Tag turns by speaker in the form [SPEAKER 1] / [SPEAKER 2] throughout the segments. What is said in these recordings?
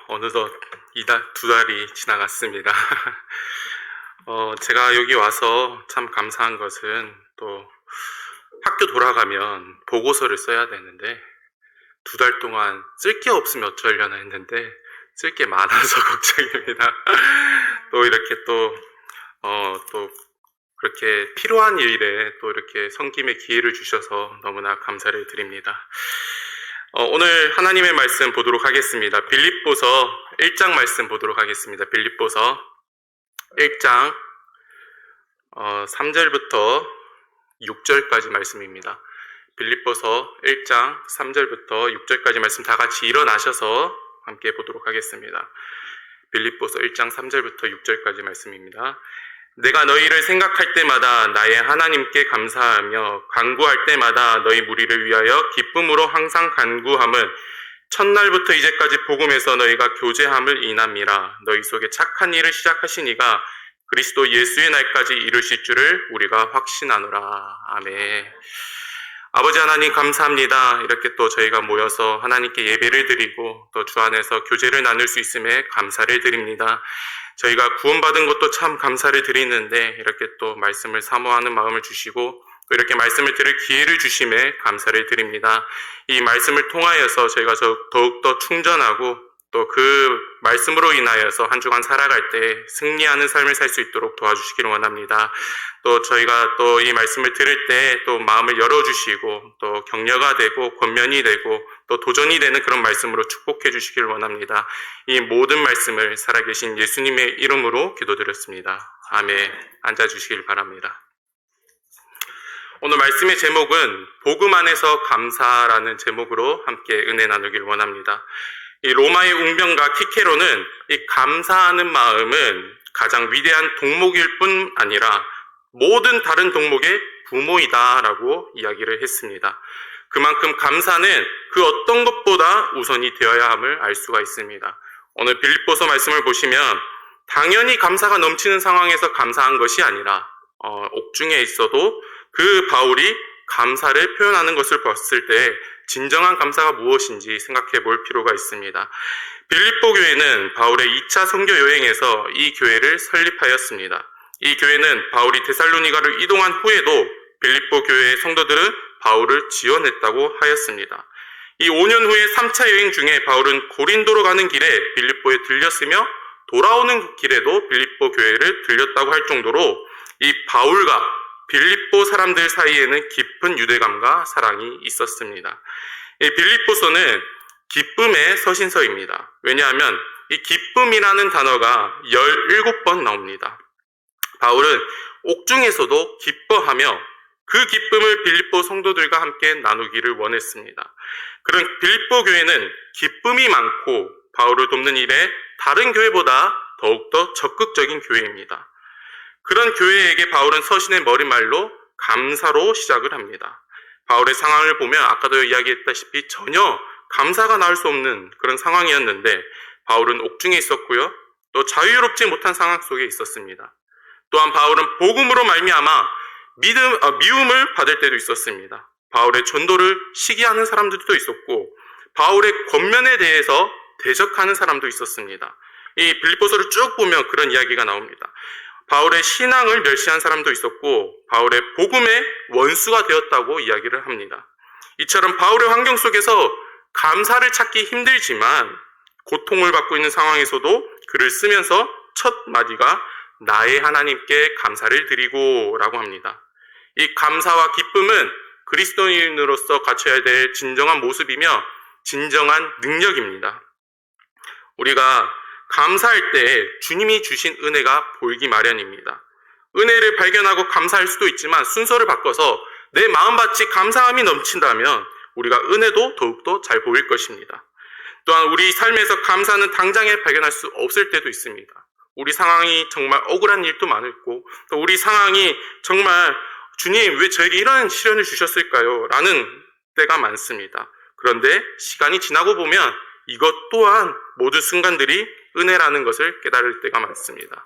[SPEAKER 1] 어느덧 두 달이 지나갔습니다. 제가 여기 와서 참 감사한 것은 또 학교 돌아가면 보고서를 써야 되는데 두 달 동안 쓸 게 없으면 어쩌려나 했는데 쓸 게 많아서 걱정입니다. 또 이렇게 또 그렇게 필요한 일에 또 이렇게 섬김의 기회를 주셔서 너무나 감사를 드립니다. 오늘 하나님의 말씀 보도록 하겠습니다. 빌립보서 1장 말씀 보도록 하겠습니다. 빌립보서 1장 3절부터 6절까지 말씀입니다. 빌립보서 1장 3절부터 6절까지 말씀 다 같이 일어나셔서 함께 보도록 하겠습니다. 빌립보서 1장 3절부터 6절까지 말씀입니다. 내가 너희를 생각할 때마다 나의 하나님께 감사하며 간구할 때마다 너희 무리를 위하여 기쁨으로 항상 간구함은 첫날부터 이제까지 복음에서 너희가 교제함을 인함이라. 너희 속에 착한 일을 시작하신 이가 그리스도 예수의 날까지 이루실 줄을 우리가 확신하노라. 아멘. 아버지 하나님 감사합니다. 이렇게 또 저희가 모여서 하나님께 예배를 드리고 또 주 안에서 교제를 나눌 수 있음에 감사를 드립니다. 저희가 구원받은 것도 참 감사를 드리는데 이렇게 또 말씀을 사모하는 마음을 주시고 또 이렇게 말씀을 들을 기회를 주심에 감사를 드립니다. 이 말씀을 통하여서 저희가 더욱더 충전하고 또 그 말씀으로 인하여서 한 주간 살아갈 때 승리하는 삶을 살 수 있도록 도와주시기를 원합니다. 또 저희가 또 이 말씀을 들을 때 또 마음을 열어주시고 또 격려가 되고 권면이 되고 또 도전이 되는 그런 말씀으로 축복해 주시기를 원합니다. 이 모든 말씀을 살아계신 예수님의 이름으로 기도드렸습니다. 아멘. 앉아주시길 바랍니다. 오늘 말씀의 제목은 복음 안에서 감사라는 제목으로 함께 은혜 나누길 원합니다. 이 로마의 웅병가 키케로는 이 감사하는 마음은 가장 위대한 동목일 뿐 아니라 모든 다른 동목의 부모이다라고 이야기를 했습니다. 그만큼 감사는 그 어떤 것보다 우선이 되어야 함을 알 수가 있습니다. 오늘 빌립보서 말씀을 보시면 당연히 감사가 넘치는 상황에서 감사한 것이 아니라 옥중에 있어도 그 바울이 감사를 표현하는 것을 봤을 때 진정한 감사가 무엇인지 생각해 볼 필요가 있습니다. 빌립보 교회는 바울의 2차 선교 여행에서 이 교회를 설립하였습니다. 이 교회는 바울이 데살로니가를 이동한 후에도 빌립보 교회의 성도들은 바울을 지원했다고 하였습니다. 이 5년 후에 3차 여행 중에 바울은 고린도로 가는 길에 빌립보에 들렸으며 돌아오는 길에도 빌립보 교회를 들렸다고 할 정도로 이 바울과 빌립보 사람들 사이에는 깊은 유대감과 사랑이 있었습니다. 이 빌립보서는 기쁨의 서신서입니다. 왜냐하면 이 기쁨이라는 단어가 17번 나옵니다. 바울은 옥중에서도 기뻐하며 그 기쁨을 빌립보 성도들과 함께 나누기를 원했습니다. 그런 빌립보 교회는 기쁨이 많고 바울을 돕는 일에 다른 교회보다 더욱더 적극적인 교회입니다. 그런 교회에게 바울은 서신의 머릿말로 감사로 시작을 합니다. 바울의 상황을 보면 아까도 이야기했다시피 전혀 감사가 나올 수 없는 그런 상황이었는데 바울은 옥중에 있었고요. 또 자유롭지 못한 상황 속에 있었습니다. 또한 바울은 복음으로 말미암아 미움을 받을 때도 있었습니다. 바울의 전도를 시기하는 사람들도 있었고 바울의 권면에 대해서 대적하는 사람도 있었습니다. 이 빌립보서를 쭉 보면 그런 이야기가 나옵니다. 바울의 신앙을 멸시한 사람도 있었고 바울의 복음의 원수가 되었다고 이야기를 합니다. 이처럼 바울의 환경 속에서 감사를 찾기 힘들지만 고통을 받고 있는 상황에서도 글을 쓰면서 첫 마디가 나의 하나님께 감사를 드리고 라고 합니다. 이 감사와 기쁨은 그리스도인으로서 갖춰야 될 진정한 모습이며 진정한 능력입니다. 우리가 감사할 때 주님이 주신 은혜가 보이기 마련입니다. 은혜를 발견하고 감사할 수도 있지만 순서를 바꿔서 내 마음밭이 감사함이 넘친다면 우리가 은혜도 더욱더 잘 보일 것입니다. 또한 우리 삶에서 감사는 당장에 발견할 수 없을 때도 있습니다. 우리 상황이 정말 억울한 일도 많고 또 우리 상황이 정말 주님 왜 저에게 이런 시련을 주셨을까요? 라는 때가 많습니다. 그런데 시간이 지나고 보면 이것 또한 모든 순간들이 은혜라는 것을 깨달을 때가 많습니다.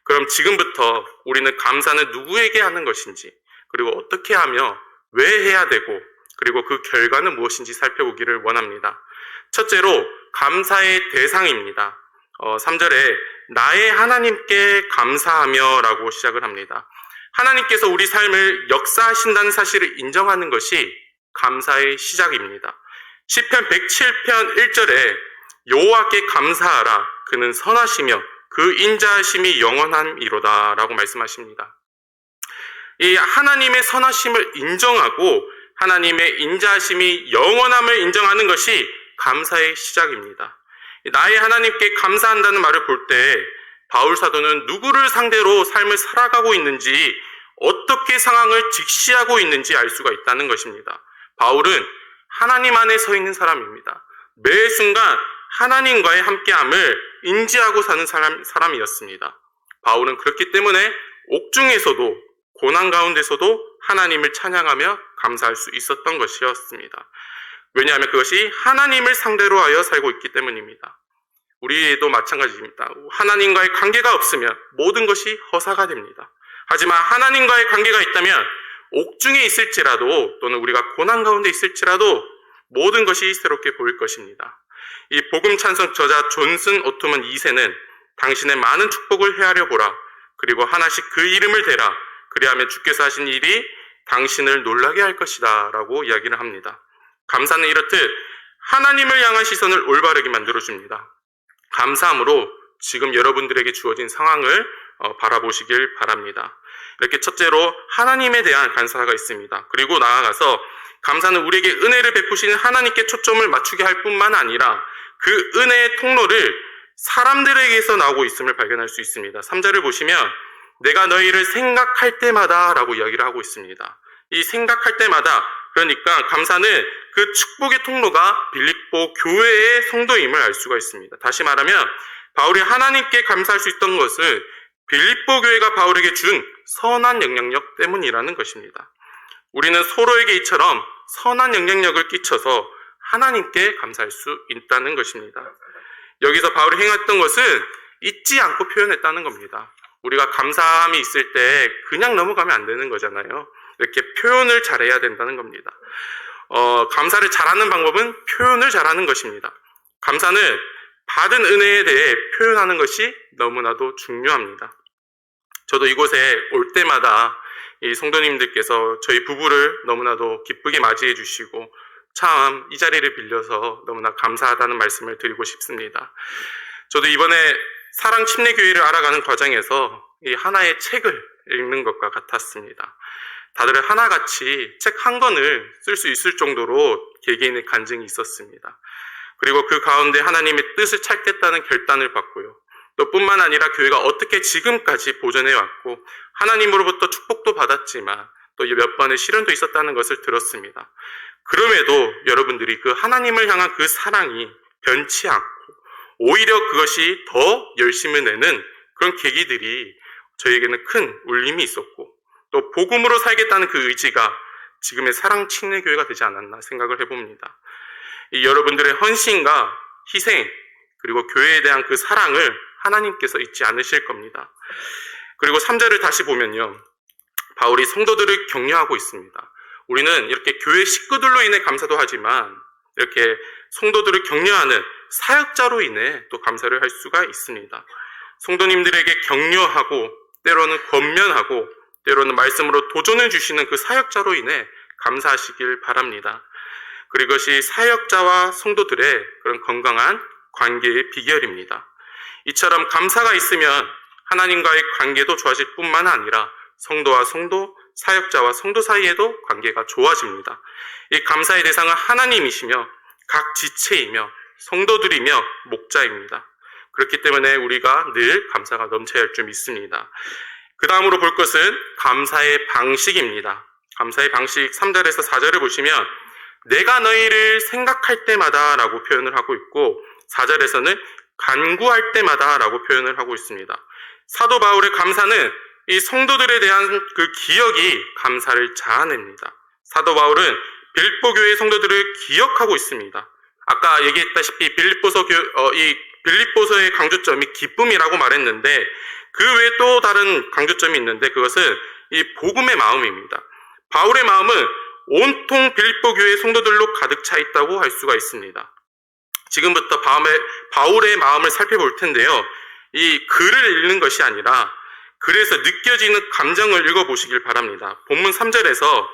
[SPEAKER 1] 그럼 지금부터 우리는 감사는 누구에게 하는 것인지 그리고 어떻게 하며 왜 해야 되고 그리고 그 결과는 무엇인지 살펴보기를 원합니다. 첫째로 감사의 대상입니다. 3절에 나의 하나님께 감사하며 라고 시작을 합니다. 하나님께서 우리 삶을 역사하신다는 사실을 인정하는 것이 감사의 시작입니다. 시편 107편 1절에 여호와께 감사하라 그는 선하시며 그 인자하심이 영원함이로다 라고 말씀하십니다. 이 하나님의 선하심을 인정하고 하나님의 인자하심이 영원함을 인정하는 것이 감사의 시작입니다. 나의 하나님께 감사한다는 말을 볼 때 바울 사도는 누구를 상대로 삶을 살아가고 있는지 어떻게 상황을 직시하고 있는지 알 수가 있다는 것입니다. 바울은 하나님 안에 서 있는 사람입니다. 매 순간 하나님과의 함께함을 인지하고 사는 사람이었습니다. 바울은 그렇기 때문에 옥중에서도 고난 가운데서도 하나님을 찬양하며 감사할 수 있었던 것이었습니다. 왜냐하면 그것이 하나님을 상대로 하여 살고 있기 때문입니다. 우리도 마찬가지입니다. 하나님과의 관계가 없으면 모든 것이 허사가 됩니다. 하지만 하나님과의 관계가 있다면 옥중에 있을지라도 또는 우리가 고난 가운데 있을지라도 모든 것이 새롭게 보일 것입니다. 이 복음 찬송 저자 존슨 오토먼 2세는 당신의 많은 축복을 헤아려 보라. 그리고 하나씩 그 이름을 대라. 그리하면 주께서 하신 일이 당신을 놀라게 할 것이다 라고 이야기를 합니다. 감사는 이렇듯 하나님을 향한 시선을 올바르게 만들어줍니다. 감사함으로 지금 여러분들에게 주어진 상황을 바라보시길 바랍니다. 이렇게 첫째로 하나님에 대한 감사가 있습니다. 그리고 나아가서 감사는 우리에게 은혜를 베푸시는 하나님께 초점을 맞추게 할 뿐만 아니라 그 은혜의 통로를 사람들에게서 나오고 있음을 발견할 수 있습니다. 3절을 보시면 내가 너희를 생각할 때마다 라고 이야기를 하고 있습니다. 이 생각할 때마다, 그러니까 감사는 그 축복의 통로가 빌립보 교회의 성도임을 알 수가 있습니다. 다시 말하면 바울이 하나님께 감사할 수 있던 것은 빌립보 교회가 바울에게 준 선한 영향력 때문이라는 것입니다. 우리는 서로에게 이처럼 선한 영향력을 끼쳐서 하나님께 감사할 수 있다는 것입니다. 여기서 바울이 행했던 것은 잊지 않고 표현했다는 겁니다. 우리가 감사함이 있을 때 그냥 넘어가면 안 되는 거잖아요. 이렇게 표현을 잘해야 된다는 겁니다. 감사를 잘하는 방법은 표현을 잘하는 것입니다. 감사는 받은 은혜에 대해 표현하는 것이 너무나도 중요합니다. 저도 이곳에 올 때마다 이 성도님들께서 저희 부부를 너무나도 기쁘게 맞이해 주시고 참 이 자리를 빌려서 너무나 감사하다는 말씀을 드리고 싶습니다. 저도 이번에 사랑 침례교회를 알아가는 과정에서 이 하나의 책을 읽는 것과 같았습니다. 다들 하나같이 책 한 권을 쓸 수 있을 정도로 개개인의 간증이 있었습니다. 그리고 그 가운데 하나님의 뜻을 찾겠다는 결단을 받고요. 또 뿐만 아니라 교회가 어떻게 지금까지 보존해왔고 하나님으로부터 축복도 받았지만 또 몇 번의 시련도 있었다는 것을 들었습니다. 그럼에도 여러분들이 그 하나님을 향한 그 사랑이 변치 않고 오히려 그것이 더 열심을 내는 그런 계기들이 저에게는 큰 울림이 있었고 또 복음으로 살겠다는 그 의지가 지금의 사랑 침례교회가 되지 않았나 생각을 해봅니다. 이 여러분들의 헌신과 희생 그리고 교회에 대한 그 사랑을 하나님께서 잊지 않으실 겁니다. 그리고 3절을 다시 보면요. 바울이 성도들을 격려하고 있습니다. 우리는 이렇게 교회 식구들로 인해 감사도 하지만 이렇게 성도들을 격려하는 사역자로 인해 또 감사를 할 수가 있습니다. 성도님들에게 격려하고 때로는 권면하고 때로는 말씀으로 도전해 주시는 그 사역자로 인해 감사하시길 바랍니다. 그리고 이것이 사역자와 성도들의 그런 건강한 관계의 비결입니다. 이처럼 감사가 있으면 하나님과의 관계도 좋아질 뿐만 아니라 성도와 성도, 사역자와 성도 사이에도 관계가 좋아집니다. 이 감사의 대상은 하나님이시며 각 지체이며 성도들이며 목자입니다. 그렇기 때문에 우리가 늘 감사가 넘쳐야 할 줄 믿습니다. 그 다음으로 볼 것은 감사의 방식입니다. 감사의 방식 3절에서 4절을 보시면 내가 너희를 생각할 때마다 라고 표현을 하고 있고 4절에서는 간구할 때마다 라고 표현을 하고 있습니다. 사도 바울의 감사는 이 성도들에 대한 그 기억이 감사를 자아냅니다. 사도 바울은 빌립보 교회의 성도들을 기억하고 있습니다. 아까 얘기했다시피 빌립보서의 강조점이 기쁨이라고 말했는데 그 외에 또 다른 강조점이 있는데 그것은 이 복음의 마음입니다. 바울의 마음은 온통 빌립보 교회의 성도들로 가득 차 있다고 할 수가 있습니다. 지금부터 바울의 마음을 살펴볼 텐데요. 이 글을 읽는 것이 아니라 글에서 느껴지는 감정을 읽어보시길 바랍니다. 본문 3절에서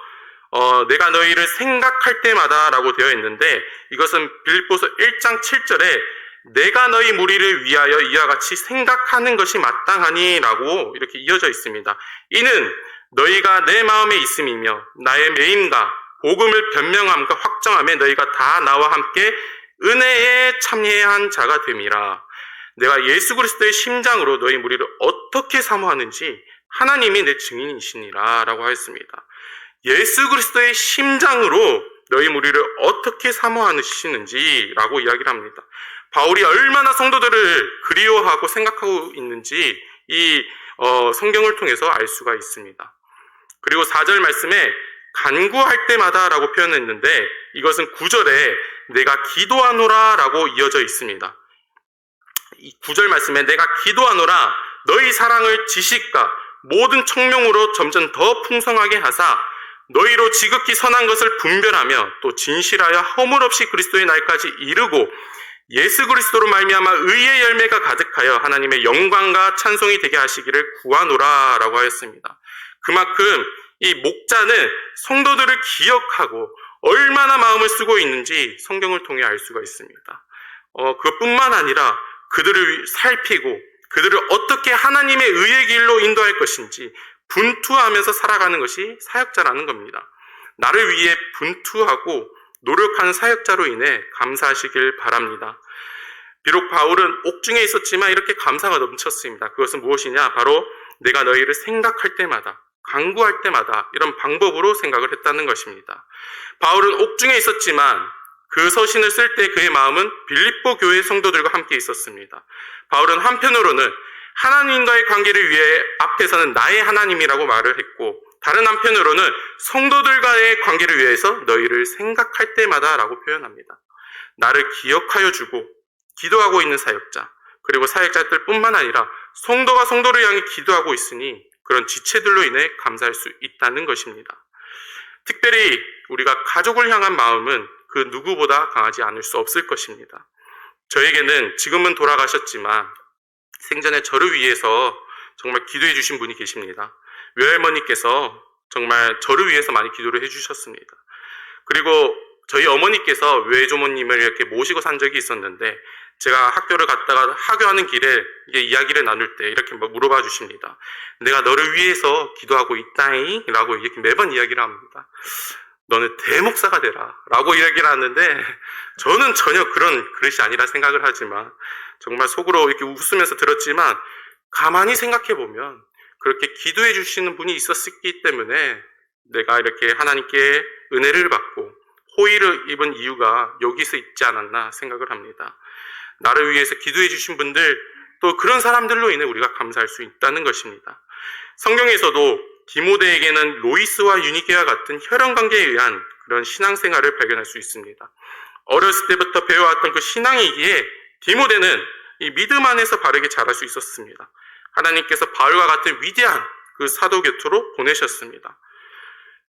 [SPEAKER 1] 내가 너희를 생각할 때마다 라고 되어 있는데, 이것은 빌립보서 1장 7절에 내가 너희 무리를 위하여 이와 같이 생각하는 것이 마땅하니 라고 이렇게 이어져 있습니다. 이는 너희가 내 마음에 있음이며 나의 매임과 복음을 변명함과 확정함에 너희가 다 나와 함께 은혜에 참여한 자가 됨이라. 내가 예수 그리스도의 심장으로 너희 무리를 어떻게 사모하는지 하나님이 내 증인이시니라 라고 하였습니다. 예수 그리스도의 심장으로 너희 무리를 어떻게 사모하시는지 라고 이야기를 합니다. 바울이 얼마나 성도들을 그리워하고 생각하고 있는지 이 성경을 통해서 알 수가 있습니다. 그리고 4절 말씀에 간구할 때마다 라고 표현했는데, 이것은 9절에 내가 기도하노라 라고 이어져 있습니다. 이 9절 말씀에 내가 기도하노라 너희 사랑을 지식과 모든 청명으로 점점 더 풍성하게 하사 너희로 지극히 선한 것을 분별하며 또 진실하여 허물 없이 그리스도의 날까지 이르고 예수 그리스도로 말미암아 의의 열매가 가득하여 하나님의 영광과 찬송이 되게 하시기를 구하노라 라고 하였습니다. 그만큼 이 목자는 성도들을 기억하고 얼마나 마음을 쓰고 있는지 성경을 통해 알 수가 있습니다. 그것뿐만 아니라 그들을 살피고 그들을 어떻게 하나님의 의의 길로 인도할 것인지 분투하면서 살아가는 것이 사역자라는 겁니다. 나를 위해 분투하고 노력하는 사역자로 인해 감사하시길 바랍니다. 비록 바울은 옥중에 있었지만 이렇게 감사가 넘쳤습니다. 그것은 무엇이냐? 바로 내가 너희를 생각할 때마다, 간구할 때마다 이런 방법으로 생각을 했다는 것입니다. 바울은 옥중에 있었지만 그 서신을 쓸 때 그의 마음은 빌립보 교회 성도들과 함께 있었습니다. 바울은 한편으로는 하나님과의 관계를 위해 앞에서는 나의 하나님이라고 말을 했고, 다른 한편으로는 성도들과의 관계를 위해서 너희를 생각할 때마다 라고 표현합니다. 나를 기억하여 주고 기도하고 있는 사역자, 그리고 사역자들 뿐만 아니라 성도가 성도를 향해 기도하고 있으니 그런 지체들로 인해 감사할 수 있다는 것입니다. 특별히 우리가 가족을 향한 마음은 그 누구보다 강하지 않을 수 없을 것입니다. 저에게는 지금은 돌아가셨지만 생전에 저를 위해서 정말 기도해 주신 분이 계십니다. 외할머니께서 정말 저를 위해서 많이 기도를 해주셨습니다. 그리고 저희 어머니께서 외조모님을 이렇게 모시고 산 적이 있었는데, 제가 학교를 갔다가 하교하는 길에 이야기를 나눌 때 이렇게 물어봐 주십니다. 내가 너를 위해서 기도하고 있다잉 라고 이렇게 매번 이야기를 합니다. 너는 대목사가 되라 라고 이야기를 하는데, 저는 전혀 그런 그릇이 아니라 생각을 하지만 정말 속으로 이렇게 웃으면서 들었지만, 가만히 생각해 보면 그렇게 기도해 주시는 분이 있었기 때문에 내가 이렇게 하나님께 은혜를 받고 호의를 입은 이유가 여기서 있지 않았나 생각을 합니다. 나를 위해서 기도해 주신 분들, 또 그런 사람들로 인해 우리가 감사할 수 있다는 것입니다. 성경에서도 디모데에게는 로이스와 유니게와 같은 혈연관계에 의한 그런 신앙생활을 발견할 수 있습니다. 어렸을 때부터 배워왔던 그 신앙이기에 디모데는 이 믿음 안에서 바르게 자랄 수 있었습니다. 하나님께서 바울과 같은 위대한 그 사도 곁으로 보내셨습니다.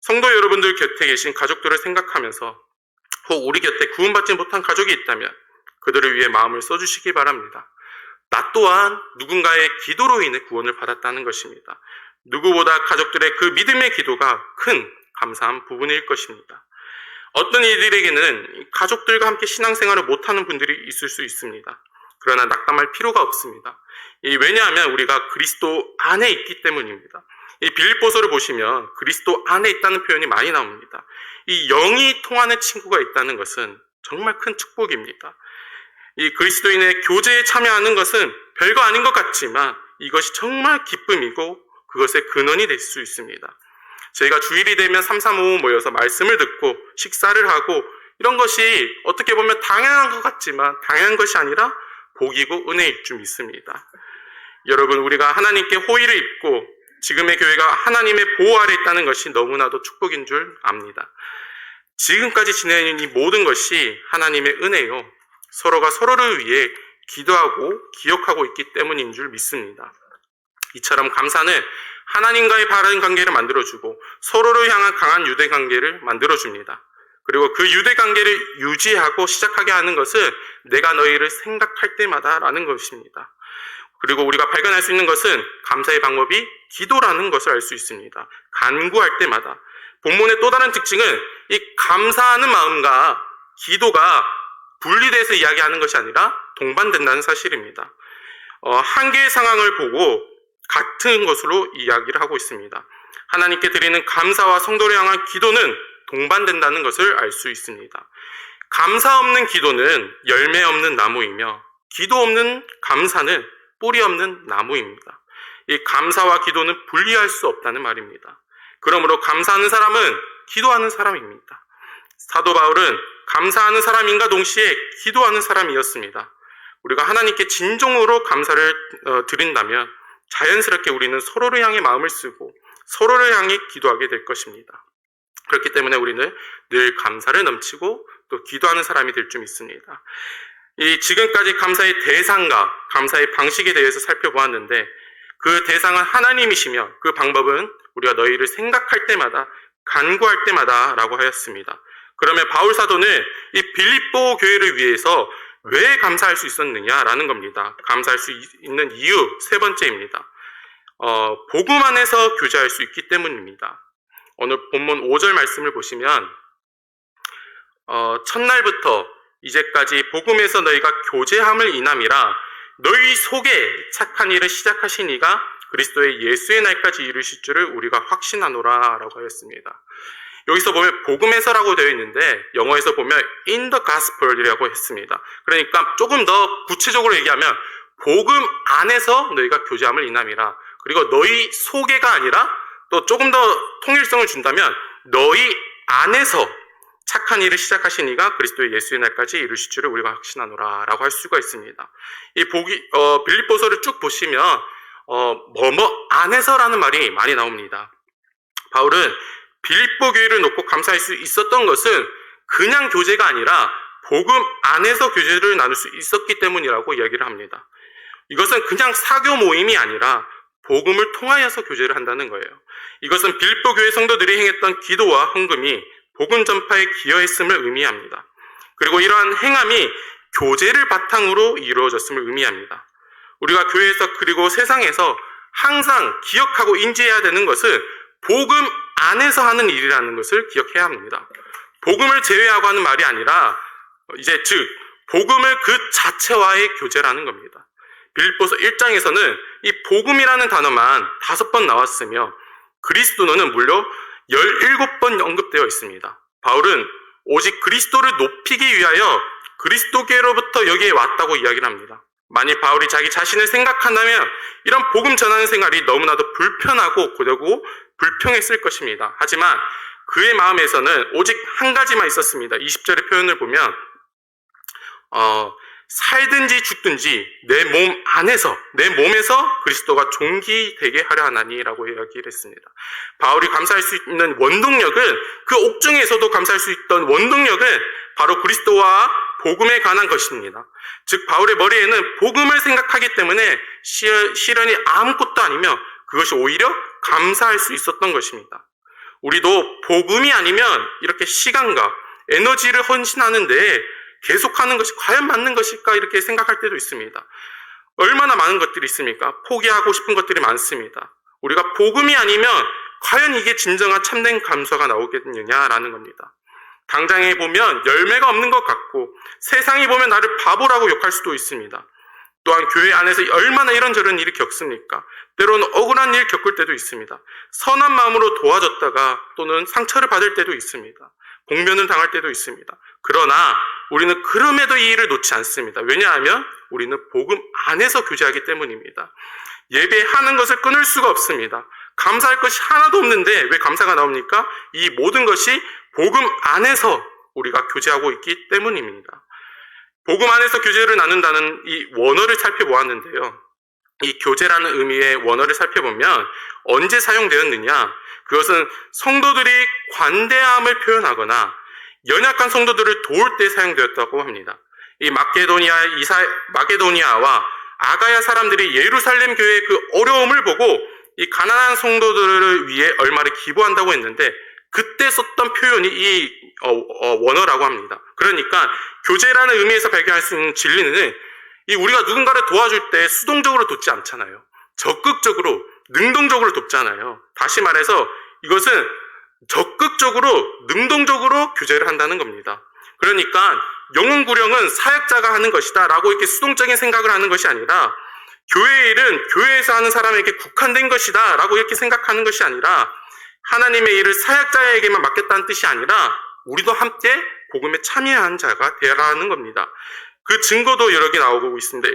[SPEAKER 1] 성도 여러분들 곁에 계신 가족들을 생각하면서 혹 우리 곁에 구원받지 못한 가족이 있다면 그들을 위해 마음을 써주시기 바랍니다. 나 또한 누군가의 기도로 인해 구원을 받았다는 것입니다. 누구보다 가족들의 그 믿음의 기도가 큰 감사한 부분일 것입니다. 어떤 이들에게는 가족들과 함께 신앙생활을 못하는 분들이 있을 수 있습니다. 그러나 낙담할 필요가 없습니다. 왜냐하면 우리가 그리스도 안에 있기 때문입니다. 이 빌립보서를 보시면 그리스도 안에 있다는 표현이 많이 나옵니다. 이 영이 통하는 친구가 있다는 것은 정말 큰 축복입니다. 이 그리스도인의 교제에 참여하는 것은 별거 아닌 것 같지만 이것이 정말 기쁨이고 그것의 근원이 될 수 있습니다. 저희가 주일이 되면 335 모여서 말씀을 듣고 식사를 하고 이런 것이 어떻게 보면 당연한 것 같지만 당연한 것이 아니라 복이고 은혜일 줄 믿습니다. 여러분, 우리가 하나님께 호의를 입고 지금의 교회가 하나님의 보호 아래 있다는 것이 너무나도 축복인 줄 압니다. 지금까지 지내는 이 모든 것이 하나님의 은혜요, 서로가 서로를 위해 기도하고 기억하고 있기 때문인 줄 믿습니다. 이처럼 감사는 하나님과의 바른 관계를 만들어주고 서로를 향한 강한 유대 관계를 만들어줍니다. 그리고 그 유대 관계를 유지하고 시작하게 하는 것은 내가 너희를 생각할 때마다 라는 것입니다. 그리고 우리가 발견할 수 있는 것은 감사의 방법이 기도라는 것을 알 수 있습니다. 간구할 때마다. 본문의 또 다른 특징은 이 감사하는 마음과 기도가 분리돼서 이야기하는 것이 아니라 동반된다는 사실입니다. 한 개의 상황을 보고 같은 것으로 이야기를 하고 있습니다. 하나님께 드리는 감사와 성도를 향한 기도는 동반된다는 것을 알 수 있습니다. 감사 없는 기도는 열매 없는 나무이며 기도 없는 감사는 뿌리 없는 나무입니다. 이 감사와 기도는 분리할 수 없다는 말입니다. 그러므로 감사하는 사람은 기도하는 사람입니다. 사도 바울은 감사하는 사람인가 동시에 기도하는 사람이었습니다. 우리가 하나님께 진정으로 감사를 드린다면 자연스럽게 우리는 서로를 향해 마음을 쓰고 서로를 향해 기도하게 될 것입니다. 그렇기 때문에 우리는 늘 감사를 넘치고 또 기도하는 사람이 될 줄 믿습니다. 지금까지 감사의 대상과 감사의 방식에 대해서 살펴보았는데 그 대상은 하나님이시며 그 방법은 우리가 너희를 생각할 때마다 간구할 때마다 라고 하였습니다. 그러면 바울 사도는 이 빌립보 교회를 위해서 왜 감사할 수 있었느냐라는 겁니다. 감사할 수 있는 이유 세 번째입니다. 복음 안에서 교제할 수 있기 때문입니다. 오늘 본문 5절 말씀을 보시면 첫날부터 이제까지 복음에서 너희가 교제함을 인함이라 너희 속에 착한 일을 시작하신 이가 그리스도의 예수의 날까지 이루실 줄을 우리가 확신하노라 라고 하였습니다. 여기서 보면 복음에서라고 되어 있는데 영어에서 보면 in the gospel이라고 했습니다. 그러니까 조금 더 구체적으로 얘기하면 복음 안에서 너희가 교제함을 인함이라. 그리고 너희 속에가 아니라 또 조금 더 통일성을 준다면 너희 안에서 착한 일을 시작하신 이가 그리스도의 예수의 날까지 이루실 줄을 우리가 확신하노라 라고 할 수가 있습니다. 이 빌립보서를 쭉 보시면 안에서라는 말이 많이 나옵니다. 바울은 빌립보 교회를 놓고 감사할 수 있었던 것은 그냥 교제가 아니라 복음 안에서 교제를 나눌 수 있었기 때문이라고 이야기를 합니다. 이것은 그냥 사교 모임이 아니라 복음을 통하여서 교제를 한다는 거예요. 이것은 빌립보 교회 성도들이 행했던 기도와 헌금이 복음 전파에 기여했음을 의미합니다. 그리고 이러한 행함이 교제를 바탕으로 이루어졌음을 의미합니다. 우리가 교회에서 그리고 세상에서 항상 기억하고 인지해야 되는 것은 복음 안에서 하는 일이라는 것을 기억해야 합니다. 복음을 제외하고 하는 말이 아니라 즉 복음을 그 자체와의 교제라는 겁니다. 빌립보서 1장에서는 이 복음이라는 단어만 5번 나왔으며 그리스도는 무려 17번 언급되어 있습니다. 바울은 오직 그리스도를 높이기 위하여 그리스도께로부터 여기에 왔다고 이야기를 합니다. 만일 바울이 자기 자신을 생각한다면 이런 복음 전하는 생활이 너무나도 불편하고 고되고 불평했을 것입니다. 하지만 그의 마음에서는 오직 한 가지만 있었습니다. 20절의 표현을 보면 살든지 죽든지 내 몸 안에서 내 몸에서 그리스도가 존귀되게 하려 하나니라고 이야기를 했습니다. 바울이 감사할 수 있는 원동력은 그 옥중에서도 감사할 수 있던 원동력은 바로 그리스도와 복음에 관한 것입니다. 즉 바울의 머리에는 복음을 생각하기 때문에 시련이 아무것도 아니며 그것이 오히려 감사할 수 있었던 것입니다. 우리도 복음이 아니면 이렇게 시간과 에너지를 헌신하는데 계속하는 것이 과연 맞는 것일까 이렇게 생각할 때도 있습니다. 얼마나 많은 것들이 있습니까? 포기하고 싶은 것들이 많습니다. 우리가 복음이 아니면 과연 이게 진정한 참된 감사가 나오겠느냐라는 겁니다. 당장에 보면 열매가 없는 것 같고 세상이 보면 나를 바보라고 욕할 수도 있습니다. 또한 교회 안에서 얼마나 이런저런 일이 겪습니까? 때로는 억울한 일 겪을 때도 있습니다. 선한 마음으로 도와줬다가 또는 상처를 받을 때도 있습니다. 공면을 당할 때도 있습니다. 그러나 우리는 그럼에도 이 일을 놓지 않습니다. 왜냐하면 우리는 복음 안에서 교제하기 때문입니다. 예배하는 것을 끊을 수가 없습니다. 감사할 것이 하나도 없는데 왜 감사가 나옵니까? 이 모든 것이 복음 안에서 우리가 교제하고 있기 때문입니다. 복음 안에서 교제를 나눈다는 이 원어를 살펴보았는데요. 이 교제라는 의미의 원어를 살펴보면 언제 사용되었느냐? 그것은 성도들이 관대함을 표현하거나 연약한 성도들을 도울 때 사용되었다고 합니다. 이 마게도니아와 아가야 사람들이 예루살렘 교회의 그 어려움을 보고 이 가난한 성도들을 위해 얼마를 기부한다고 했는데 그때 썼던 표현이 이 원어라고 합니다. 그러니까 교제라는 의미에서 발견할 수 있는 진리는 이 우리가 누군가를 도와줄 때 수동적으로 돕지 않잖아요. 적극적으로, 능동적으로 돕잖아요. 다시 말해서 이것은 적극적으로, 능동적으로 교제를 한다는 겁니다. 그러니까 영혼구령은 사역자가 하는 것이다 라고 이렇게 수동적인 생각을 하는 것이 아니라, 교회의 일은 교회에서 하는 사람에게 국한된 것이다 라고 이렇게 생각하는 것이 아니라, 하나님의 일을 사역자에게만 맡겼다는 뜻이 아니라 우리도 함께 복음에 참여한 자가 되라는 겁니다. 그 증거도 여러 개 나오고 있습니다.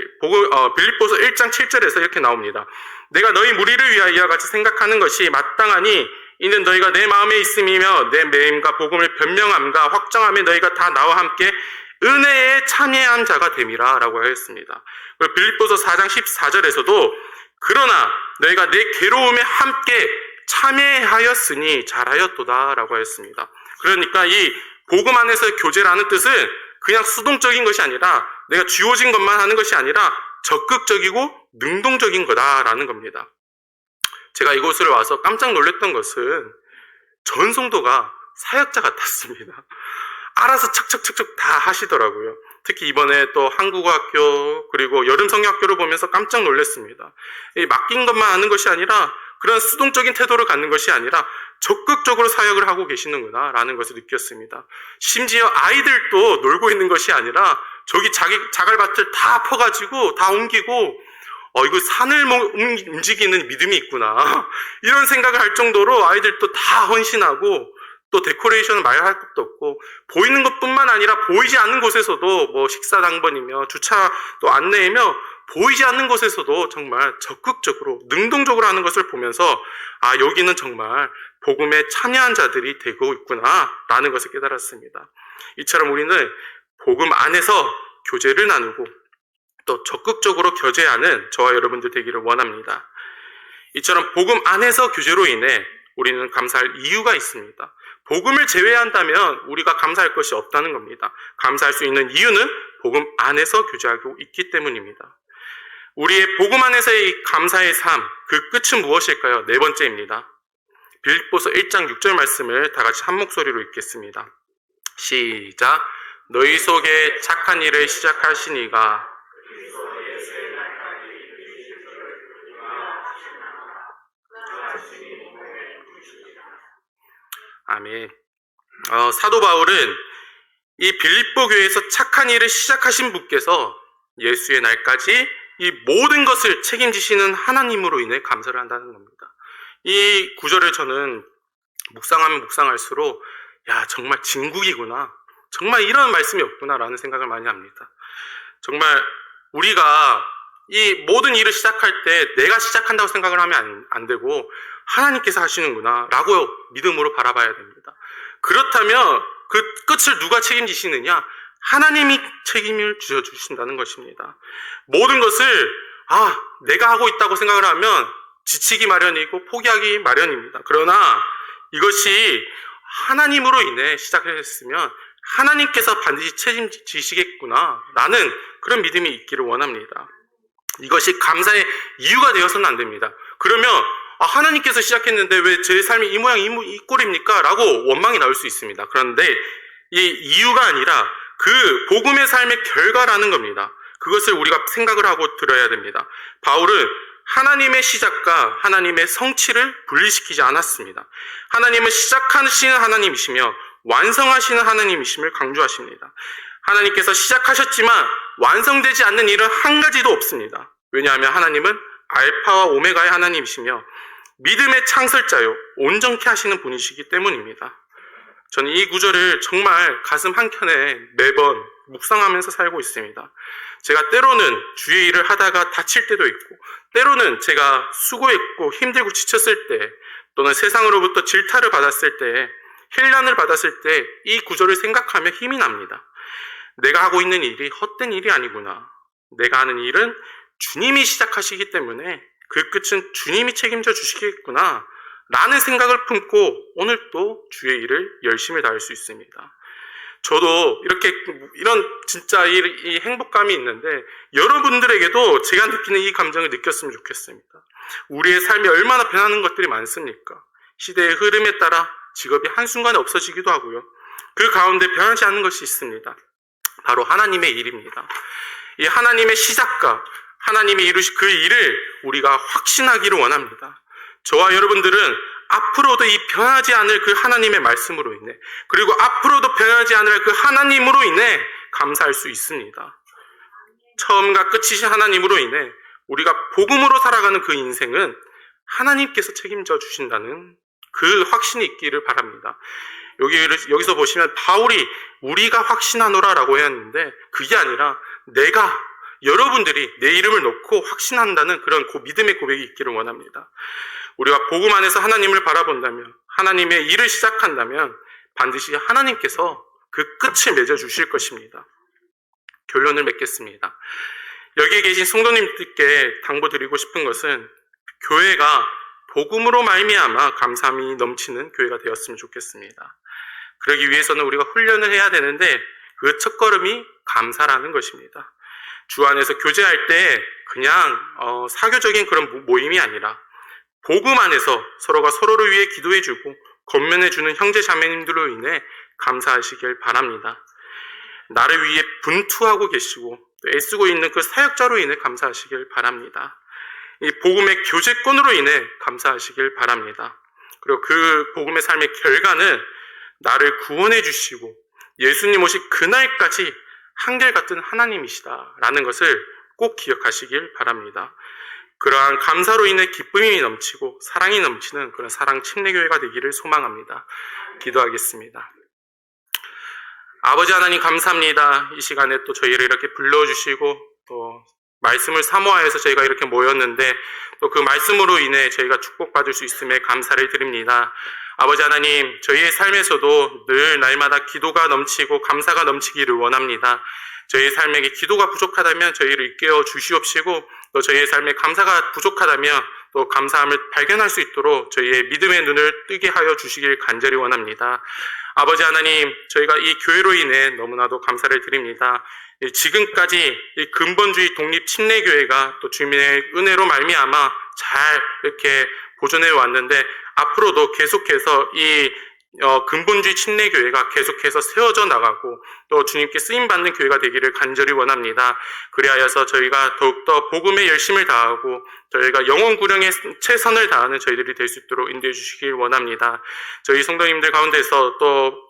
[SPEAKER 1] 빌립보서 1장 7절에서 이렇게 나옵니다. 내가 너희 무리를 위하여 이와 같이 생각하는 것이 마땅하니 이는 너희가 내 마음에 있음이며 내 매임과 복음을 변명함과 확정함에 너희가 다 나와 함께 은혜에 참여한 자가 됨이라 라고 하였습니다. 그리고 빌립보서 4장 14절에서도 그러나 너희가 내 괴로움에 함께 참여하였으니 잘하였도다 라고 하였습니다. 그러니까 이 복음 안에서 교제라는 뜻은 그냥 수동적인 것이 아니라 내가 주어진 것만 하는 것이 아니라 적극적이고 능동적인 거다라는 겁니다. 제가 이곳을 와서 깜짝 놀랐던 것은 전 성도가 사역자 같았습니다. 알아서 척척척척 다 하시더라고요. 특히 이번에 또 한국어학교 그리고 여름 성경학교를 보면서 깜짝 놀랐습니다. 맡긴 것만 하는 것이 아니라 그런 수동적인 태도를 갖는 것이 아니라 적극적으로 사역을 하고 계시는구나 라는 것을 느꼈습니다. 심지어 아이들도 놀고 있는 것이 아니라 저기 자갈밭을 다 퍼가지고 다 옮기고 이거 산을 움직이는 믿음이 있구나 이런 생각을 할 정도로 아이들도 다 헌신하고 또 데코레이션은 말할 것도 없고 보이는 것뿐만 아니라 보이지 않는 곳에서도 뭐 식사 당번이며 주차 또 안내이며 보이지 않는 곳에서도 정말 적극적으로 능동적으로 하는 것을 보면서 여기는 정말 복음에 참여한 자들이 되고 있구나 라는 것을 깨달았습니다. 이처럼 우리는 복음 안에서 교제를 나누고 또 적극적으로 교제하는 저와 여러분들 되기를 원합니다. 이처럼 복음 안에서 교제로 인해 우리는 감사할 이유가 있습니다. 복음을 제외한다면 우리가 감사할 것이 없다는 겁니다. 감사할 수 있는 이유는 복음 안에서 교제하고 있기 때문입니다. 우리의 복음 안에서의 이 감사의 삶, 그 끝은 무엇일까요? 네 번째입니다. 빌립보서 1장 6절 말씀을 다 같이 한 목소리로 읽겠습니다. 시작. 너희 속에 착한 일을 시작하신 이가 아멘. 사도 바울은 이 빌립보 교회에서 착한 일을 시작하신 분께서 예수의 날까지 이 모든 것을 책임지시는 하나님으로 인해 감사를 한다는 겁니다. 이 구절을 저는 묵상하면 묵상할수록 정말 진국이구나. 정말 이런 말씀이 없구나라는 생각을 많이 합니다. 정말 우리가 이 모든 일을 시작할 때 내가 시작한다고 생각을 하면 안 되고 하나님께서 하시는구나 라고 믿음으로 바라봐야 됩니다. 그렇다면 그 끝을 누가 책임지시느냐? 하나님이 책임을 지어주신다는 것입니다. 모든 것을 내가 하고 있다고 생각을 하면 지치기 마련이고 포기하기 마련입니다. 그러나 이것이 하나님으로 인해 시작했으면 하나님께서 반드시 책임지시겠구나 라는 그런 믿음이 있기를 원합니다. 이것이 감사의 이유가 되어서는 안 됩니다. 그러면 하나님께서 시작했는데 왜 제 삶이 이 모양 이 꼴입니까? 라고 원망이 나올 수 있습니다. 그런데 이 이유가 아니라 그 복음의 삶의 결과라는 겁니다. 그것을 우리가 생각을 하고 들어야 됩니다. 바울은 하나님의 시작과 하나님의 성취를 분리시키지 않았습니다. 하나님은 시작하시는 하나님이시며 완성하시는 하나님이심을 강조하십니다. 하나님께서 시작하셨지만 완성되지 않는 일은 한 가지도 없습니다. 왜냐하면 하나님은 알파와 오메가의 하나님이시며 믿음의 창설자요 온전케 하시는 분이시기 때문입니다. 저는 이 구절을 정말 가슴 한켠에 매번 묵상하면서 살고 있습니다. 제가 때로는 주의 일을 하다가 다칠 때도 있고 때로는 제가 수고했고 힘들고 지쳤을 때 또는 세상으로부터 질타를 받았을 때 힐난을 받았을 때 이 구절을 생각하며 힘이 납니다. 내가 하고 있는 일이 헛된 일이 아니구나. 내가 하는 일은 주님이 시작하시기 때문에 그 끝은 주님이 책임져 주시겠구나 라는 생각을 품고 오늘 또 주의 일을 열심히 다할 수 있습니다. 저도 이런 진짜 이 행복감이 있는데 여러분들에게도 제가 느끼는 이 감정을 느꼈으면 좋겠습니다. 우리의 삶이 얼마나 변하는 것들이 많습니까? 시대의 흐름에 따라 직업이 한순간에 없어지기도 하고요. 그 가운데 변하지 않는 것이 있습니다. 바로 하나님의 일입니다. 이 하나님의 시작과 하나님이 이루실 그 일을 우리가 확신하기를 원합니다. 저와 여러분들은 앞으로도 이 변하지 않을 그 하나님의 말씀으로 인해, 그리고 앞으로도 변하지 않을 그 하나님으로 인해 감사할 수 있습니다. 처음과 끝이신 하나님으로 인해 우리가 복음으로 살아가는 그 인생은 하나님께서 책임져 주신다는 그 확신이 있기를 바랍니다. 여기서 보시면 바울이 우리가 확신하노라라고 했는데, 그게 아니라 여러분들이 내 이름을 놓고 확신한다는 그런 믿음의 고백이 있기를 원합니다. 우리가 복음 안에서 하나님을 바라본다면, 하나님의 일을 시작한다면 반드시 하나님께서 그 끝을 맺어주실 것입니다. 결론을 맺겠습니다. 여기에 계신 성도님들께 당부드리고 싶은 것은 교회가 복음으로 말미암아 감사함이 넘치는 교회가 되었으면 좋겠습니다. 그러기 위해서는 우리가 훈련을 해야 되는데 그 첫걸음이 감사라는 것입니다. 주 안에서 교제할 때 그냥 사교적인 그런 모임이 아니라 복음 안에서 서로가 서로를 위해 기도해주고 권면해주는 형제 자매님들로 인해 감사하시길 바랍니다. 나를 위해 분투하고 계시고 애쓰고 있는 그 사역자로 인해 감사하시길 바랍니다. 이 복음의 교제권으로 인해 감사하시길 바랍니다. 그리고 그 복음의 삶의 결과는 나를 구원해 주시고 예수님 오실 그날까지 한결같은 하나님이시다라는 것을 꼭 기억하시길 바랍니다. 그러한 감사로 인해 기쁨이 넘치고 사랑이 넘치는 그런 사랑 침례교회가 되기를 소망합니다. 기도하겠습니다. 아버지 하나님 감사합니다. 이 시간에 또 저희를 이렇게 불러주시고 또 말씀을 사모하여서 저희가 이렇게 모였는데 또 그 말씀으로 인해 저희가 축복받을 수 있음에 감사를 드립니다. 아버지 하나님, 저희의 삶에서도 늘 날마다 기도가 넘치고 감사가 넘치기를 원합니다. 저희의 삶에게 기도가 부족하다면 저희를 일깨워 주시옵시고 또 저희의 삶에 감사가 부족하다면 또 감사함을 발견할 수 있도록 저희의 믿음의 눈을 뜨게 하여 주시길 간절히 원합니다. 아버지 하나님, 저희가 이 교회로 인해 너무나도 감사를 드립니다. 지금까지 이 근본주의 독립 침례교회가 또 주님의 은혜로 말미암아 잘 이렇게 보존해 왔는데 앞으로도 계속해서 이 근본주의 침례교회가 계속해서 세워져 나가고 또 주님께 쓰임받는 교회가 되기를 간절히 원합니다. 그리하여서 저희가 더욱더 복음에 열심을 다하고 저희가 영혼 구령에 최선을 다하는 저희들이 될 수 있도록 인도해 주시길 원합니다. 저희 성도님들 가운데서 또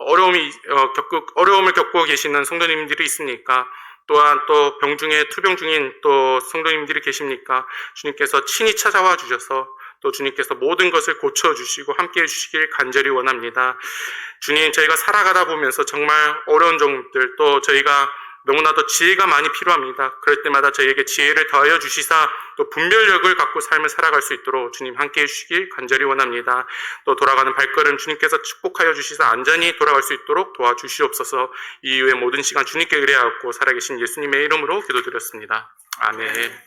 [SPEAKER 1] 어려움을 겪고 계시는 성도님들이 있으니까 또한 또 투병 중인 또 성도님들이 계십니까? 주님께서 친히 찾아와 주셔서 또 주님께서 모든 것을 고쳐주시고 함께해 주시길 간절히 원합니다. 주님, 저희가 살아가다 보면서 정말 어려운 점들 또 저희가 너무나도 지혜가 많이 필요합니다. 그럴 때마다 저희에게 지혜를 더하여 주시사 또 분별력을 갖고 삶을 살아갈 수 있도록 주님 함께해 주시길 간절히 원합니다. 또 돌아가는 발걸음 주님께서 축복하여 주시사 안전히 돌아갈 수 있도록 도와주시옵소서. 이 이후의 모든 시간 주님께 의뢰하고 살아계신 예수님의 이름으로 기도드렸습니다. 아멘.